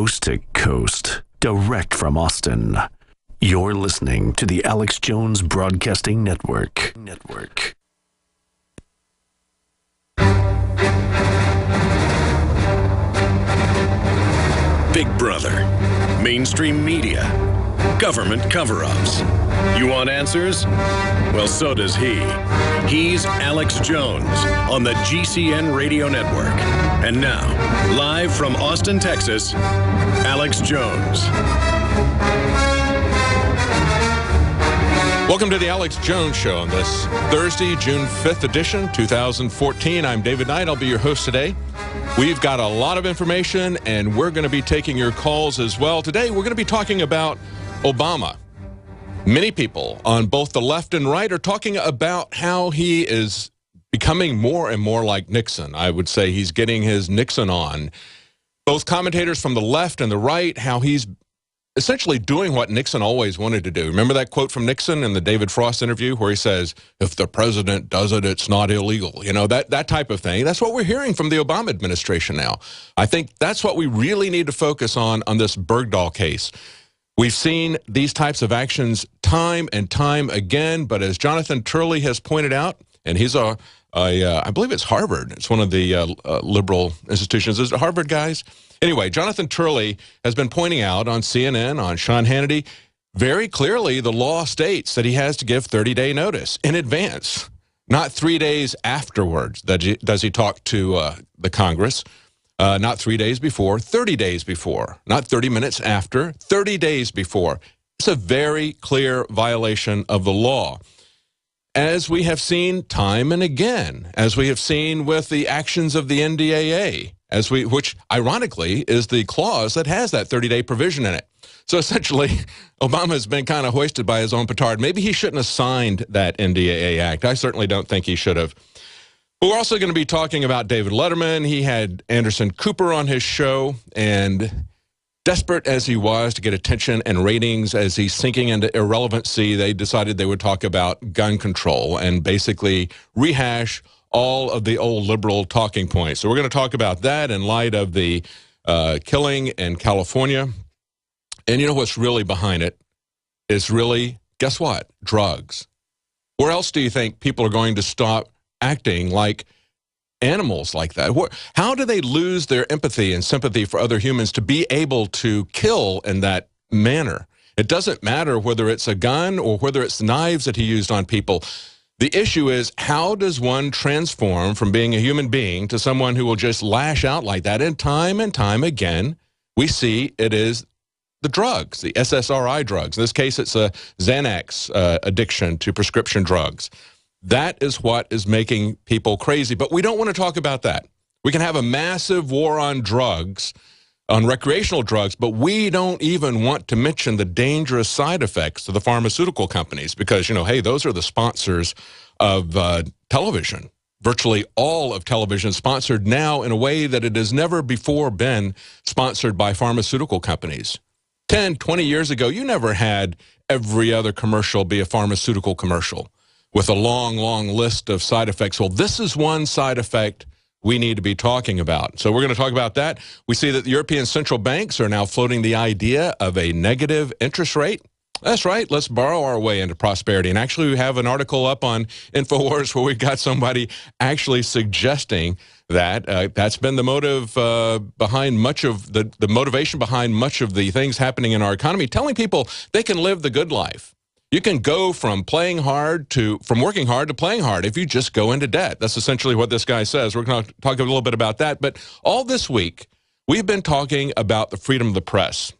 coast to coast, direct from Austin. You're listening to the Alex Jones Broadcasting Network. Big Brother, mainstream media, government cover-ups. You want answers? Well, so does he. He's Alex Jones on the GCN Radio Network. And now, live from Austin, Texas, Alex Jones. Welcome to the Alex Jones Show on this Thursday, June 5th edition, 2014. I'm David Knight. I'll be your host today. We've got a lot of information, and we're going to be taking your calls as well. Today, we're going to be talking about Obama. Many people on both the left and right are talking about how he is becoming more and more like Nixon. I would say he's getting his Nixon on. Both commentators from the left and the right, how he's essentially doing what Nixon always wanted to do. Remember that quote from Nixon in the David Frost interview where he says, if the president does it, it's not illegal. You know, that type of thing. That's what we're hearing from the Obama administration now. I think that's what we really need to focus on this Bergdahl case. We've seen these types of actions time and time again, but as Jonathan Turley has pointed out, and he's I believe it's Harvard. It's one of the liberal institutions. Is it Harvard, guys? Anyway, Jonathan Turley has been pointing out on CNN, on Sean Hannity, very clearly the law states that he has to give 30-day notice in advance, not 3 days afterwards. Does he talk to the Congress? Not 3 days before, 30 days before, not 30 minutes after, 30 days before. It's a very clear violation of the law. As we have seen time and again, as we have seen with the actions of the NDAA, which ironically is the clause that has that 30-day provision in it. So essentially, Obama has been kind of hoisted by his own petard. Maybe he shouldn't have signed that NDAA Act. I certainly don't think he should have. But we're also going to be talking about David Letterman. He had Anderson Cooper on his show, and desperate as he was to get attention and ratings as he's sinking into irrelevancy, they decided they would talk about gun control and basically rehash all of the old liberal talking points. So we're going to talk about that in light of the killing in California. And you know what's really behind it? It's really, guess what? Drugs. Where else do you think people are going to stop acting like animals like that? How do they lose their empathy and sympathy for other humans to be able to kill in that manner? It doesn't matter whether it's a gun or whether it's knives that he used on people. The issue is, how does one transform from being a human being to someone who will just lash out like that? And time again, we see it is the drugs, the SSRI drugs. In this case, it's a Xanax addiction to prescription drugs. That is what is making people crazy. But we don't want to talk about that. We can have a massive war on drugs, on recreational drugs, but we don't even want to mention the dangerous side effects to the pharmaceutical companies because, you know, hey, those are the sponsors of television. Virtually all of television is sponsored now in a way that it has never before been sponsored by pharmaceutical companies. 10, 20 years ago, you never had every other commercial be a pharmaceutical commercial with a long, long list of side effects. Well, this is one side effect we need to be talking about. So we're going to talk about that. We see that the European central banks are now floating the idea of a negative interest rate. That's right. Let's borrow our way into prosperity. And actually, we have an article up on InfoWars where we've got somebody actually suggesting that that's been the motive behind much of the motivation behind much of the things happening in our economy, telling people they can live the good life. You can go from working hard to playing hard if you just go into debt. That's essentially what this guy says. We're going to talk a little bit about that. But all this week, we've been talking about the freedom of the press.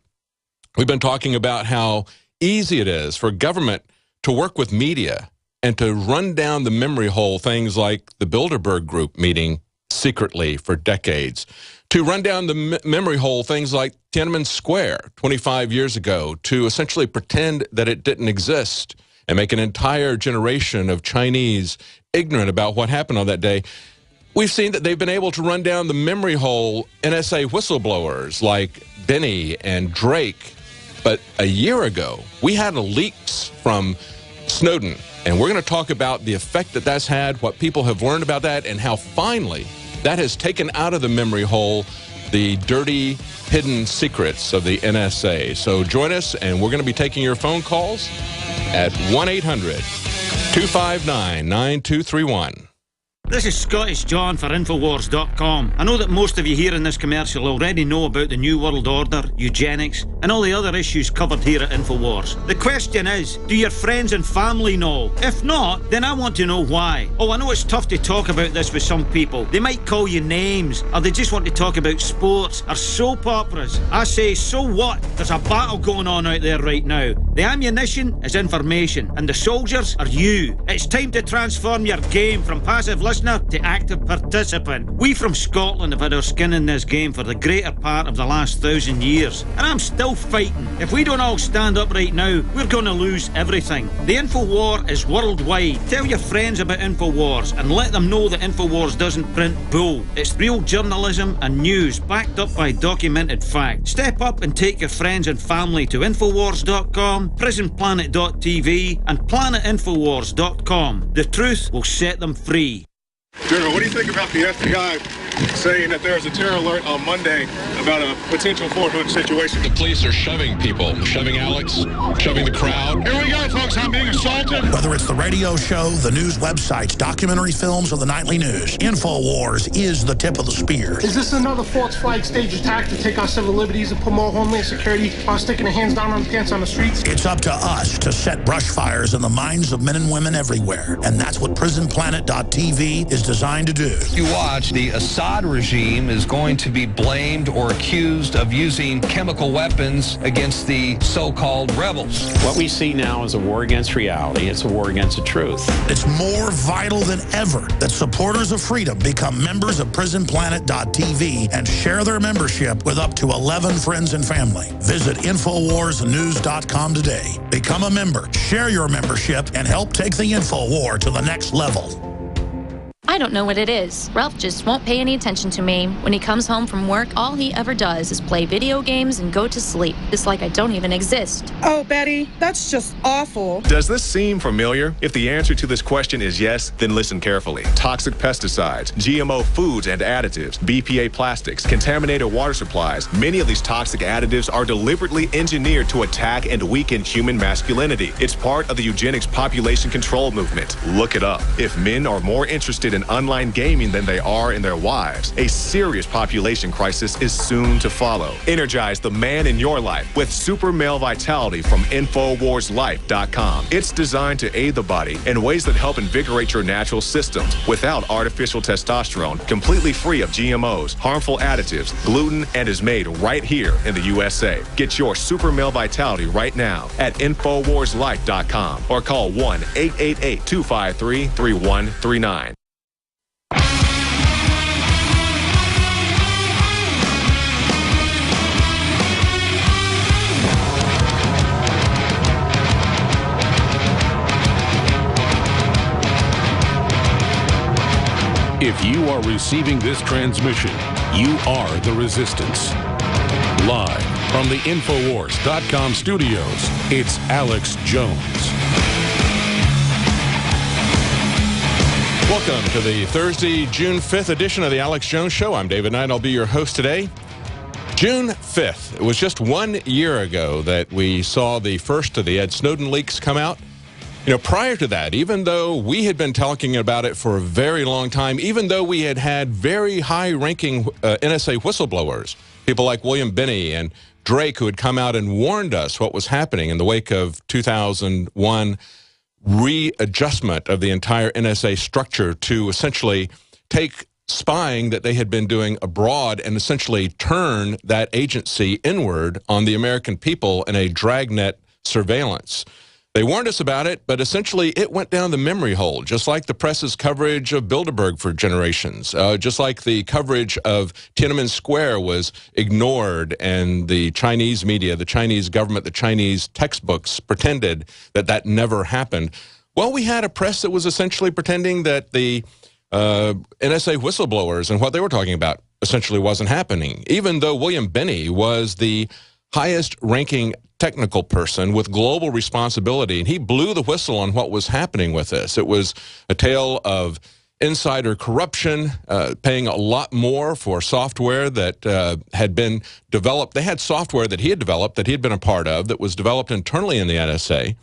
We've been talking about how easy it is for government to work with media and to run down the memory hole things like the Bilderberg Group meeting secretly for decades, to run down the memory hole things like Tiananmen Square 25 years ago, to essentially pretend that it didn't exist and make an entire generation of Chinese ignorant about what happened on that day. We've seen that they've been able to run down the memory hole NSA whistleblowers like Benny and Drake. But a year ago, we had leaks from Snowden, and we're going to talk about the effect that that's had, what people have learned about that, and how finally that has taken out of the memory hole the dirty, hidden secrets of the NSA. So join us, and we're going to be taking your phone calls at 1-800-259-9231. This is Scottish John for Infowars.com. I know that most of you here in this commercial already know about the New World Order, eugenics, and all the other issues covered here at Infowars. The question is, do your friends and family know? If not, then I want to know why. Oh, I know it's tough to talk about this with some people. They might call you names, or they just want to talk about sports or soap operas. I say, so what? There's a battle going on out there right now. The ammunition is information, and the soldiers are you. It's time to transform your game from passive listener to active participant. We from Scotland have had our skin in this game for the greater part of the last 1,000 years, and I'm still fighting. If we don't all stand up right now, we're going to lose everything. The Infowar is worldwide. Tell your friends about Infowars and let them know that Infowars doesn't print bull. It's real journalism and news backed up by documented fact. Step up and take your friends and family to Infowars.com, PrisonPlanet.tv and PlanetInfowars.com. The truth will set them free. General, what do you think about the FBI saying that there's a terror alert on Monday about a potential Fort Hood situation? The police are shoving people, shoving Alex, shoving the crowd. Here we go, folks. I'm being assaulted. Whether it's the radio show, the news websites, documentary films, or the nightly news, Infowars is the tip of the spear. Is this another false flag stage attack to take our civil liberties and put more homeland security while sticking their hands down on the pants on the streets? It's up to us to set brush fires in the minds of men and women everywhere, and that's what PrisonPlanet.tv is designed to do. You watch, the Assad regime is going to be blamed or accused of using chemical weapons against the so-called rebels. What we see now is a war against reality. It's a war against the truth. It's more vital than ever that supporters of freedom become members of PrisonPlanet.tv and share their membership with up to 11 friends and family. Visit InfoWarsNews.com today. Become a member, share your membership, and help take the Infowar to the next level. I don't know what it is. Ralph just won't pay any attention to me. When he comes home from work, all he ever does is play video games and go to sleep. It's like I don't even exist. Oh, Betty, that's just awful. Does this seem familiar? If the answer to this question is yes, then listen carefully. Toxic pesticides, GMO foods and additives, BPA plastics, contaminated water supplies. Many of these toxic additives are deliberately engineered to attack and weaken human masculinity. It's part of the eugenics population control movement. Look it up. If men are more interested in online gaming than they are in their wives, a serious population crisis is soon to follow. Energize the man in your life with Super Male Vitality from InfoWarsLife.com. It's designed to aid the body in ways that help invigorate your natural systems without artificial testosterone, completely free of GMOs, harmful additives, gluten, and is made right here in the USA. Get your Super Male Vitality right now at InfoWarsLife.com or call 1-888-253-3139. If you are receiving this transmission, you are the resistance. Live from the Infowars.com studios, it's Alex Jones. Welcome to the Thursday, June 5th edition of the Alex Jones Show. I'm David Knight. I'll be your host today. June 5th. It was just 1 year ago that we saw the first of the Ed Snowden leaks come out. You know, prior to that, even though we had been talking about it for a very long time, even though we had had very high-ranking NSA whistleblowers, people like William Binney and Drake, who had come out and warned us what was happening in the wake of 2001 readjustment of the entire NSA structure to essentially take spying that they had been doing abroad and essentially turn that agency inward on the American people in a dragnet surveillance. They warned us about it, but essentially it went down the memory hole, just like the press's coverage of Bilderberg for generations, just like the coverage of Tiananmen Square was ignored, and the Chinese media, the Chinese government, the Chinese textbooks pretended that that never happened. Well, we had a press that was essentially pretending that the NSA whistleblowers and what they were talking about essentially wasn't happening, even though William Binney was the highest-ranking technical person with global responsibility, and he blew the whistle on what was happening with this. It was a tale of insider corruption, paying a lot more for software that had been developed. They had software that he had developed, that he had been a part of, that was developed internally in the NSA,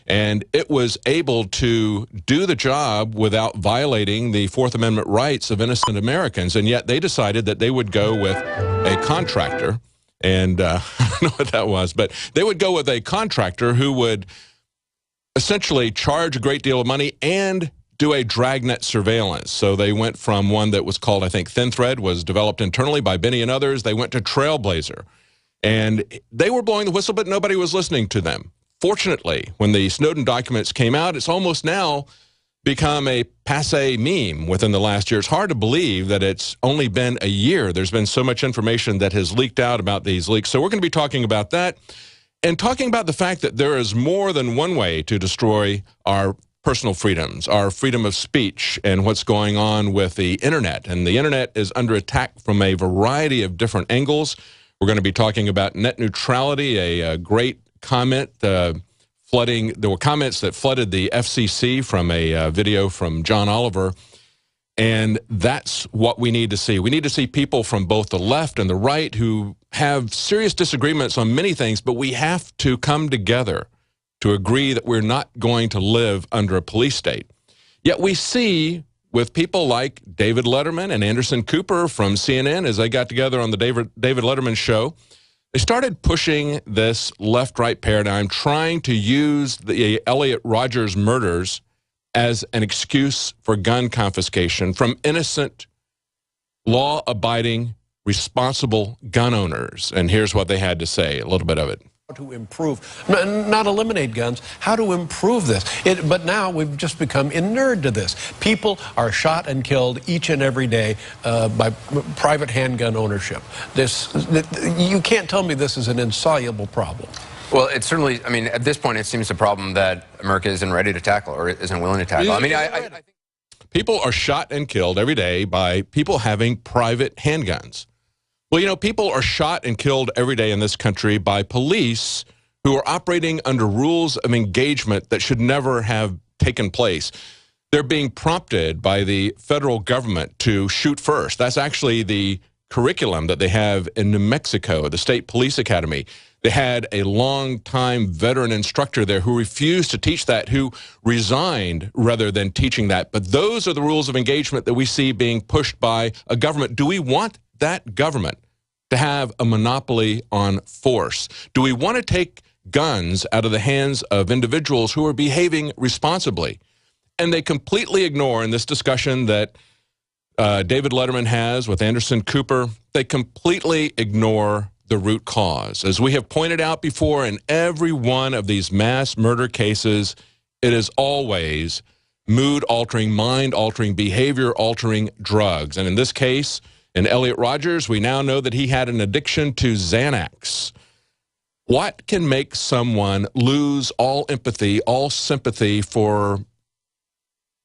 and it was able to do the job without violating the Fourth Amendment rights of innocent Americans, and yet they decided that they would go with a contractor, and I don't know what that was, but they would go with a contractor who would essentially charge a great deal of money and do a dragnet surveillance. So they went from one that was called, I think, ThinThread, was developed internally by Benny and others. They went to Trailblazer. And they were blowing the whistle, but nobody was listening to them. Fortunately, when the Snowden documents came out, it's almost now become a passé meme within the last year. It's hard to believe that it's only been a year. There's been so much information that has leaked out about these leaks. So we're going to be talking about that and talking about the fact that there is more than one way to destroy our personal freedoms, our freedom of speech, and what's going on with the internet. And the internet is under attack from a variety of different angles. We're going to be talking about net neutrality, a great comment flooding. There were comments that flooded the FCC from a video from John Oliver. And that's what we need to see. We need to see people from both the left and the right who have serious disagreements on many things, but we have to come together to agree that we're not going to live under a police state. Yet we see with people like David Letterman and Anderson Cooper from CNN, as they got together on the David Letterman show, they started pushing this left-right paradigm, trying to use the Elliot Rodgers murders as an excuse for gun confiscation from innocent, law-abiding, responsible gun owners. And here's what they had to say, a little bit of it. To improve, not eliminate guns, how to improve this. But now we've just become inured to this. People are shot and killed each and every day by private handgun ownership. You can't tell me this is an insoluble problem. Well, it's certainly, I mean, at this point, it seems a problem that America isn't ready to tackle or isn't willing to tackle. I mean, I think people are shot and killed every day by people having private handguns. Well, you know, people are shot and killed every day in this country by police who are operating under rules of engagement that should never have taken place. They're being prompted by the federal government to shoot first. That's actually the curriculum that they have in New Mexico, the State Police Academy. They had a long-time veteran instructor there who refused to teach that, who resigned rather than teaching that. But those are the rules of engagement that we see being pushed by a government. Do we want that government to have a monopoly on force? Do we want to take guns out of the hands of individuals who are behaving responsibly? And they completely ignore, in this discussion that David Letterman has with Anderson Cooper, they completely ignore the root cause. As we have pointed out before, in every one of these mass murder cases, it is always mood-altering, mind-altering, behavior-altering drugs. And in this case, in Elliot Rodgers, we now know that he had an addiction to Xanax. What can make someone lose all empathy, all sympathy for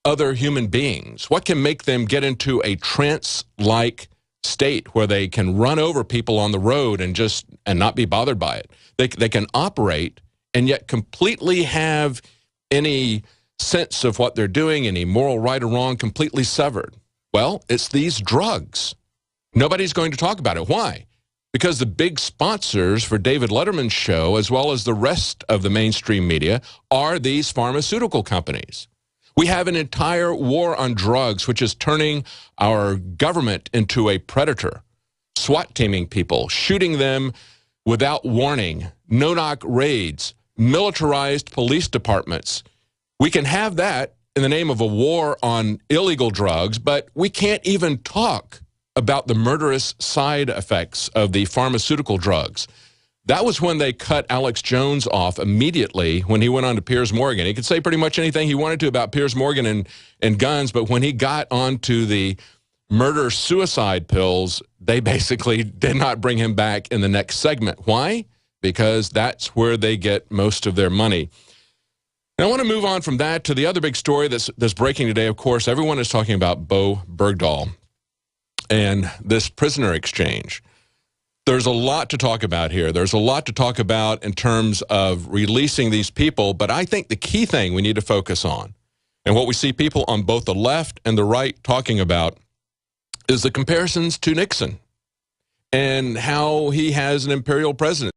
other human beings? What can make them get into a trance-like state where they can run over people on the road and not be bothered by it? They can operate and yet completely have any sense of what they're doing, any moral right or wrong, completely severed. Well, it's these drugs. Nobody's going to talk about it. Why? Because the big sponsors for David Letterman's show, as well as the rest of the mainstream media, are these pharmaceutical companies. We have an entire war on drugs, which is turning our government into a predator, SWAT teaming people, shooting them without warning, no-knock raids, militarized police departments. We can have that in the name of a war on illegal drugs, but we can't even talk about the murderous side effects of the pharmaceutical drugs. That was when they cut Alex Jones off immediately when he went on to Piers Morgan. He could say pretty much anything he wanted to about Piers Morgan and guns, but when he got onto the murder-suicide pills, they basically did not bring him back in the next segment. Why? Because that's where they get most of their money. And I want to move on from that to the other big story that's breaking today. Of course, everyone is talking about Bo Bergdahl and this prisoner exchange. There's a lot to talk about here. There's a lot to talk about in terms of releasing these people, but I think the key thing we need to focus on, And what we see people on both the left and the right talking about is the comparisons to Nixon and how he has an imperial president.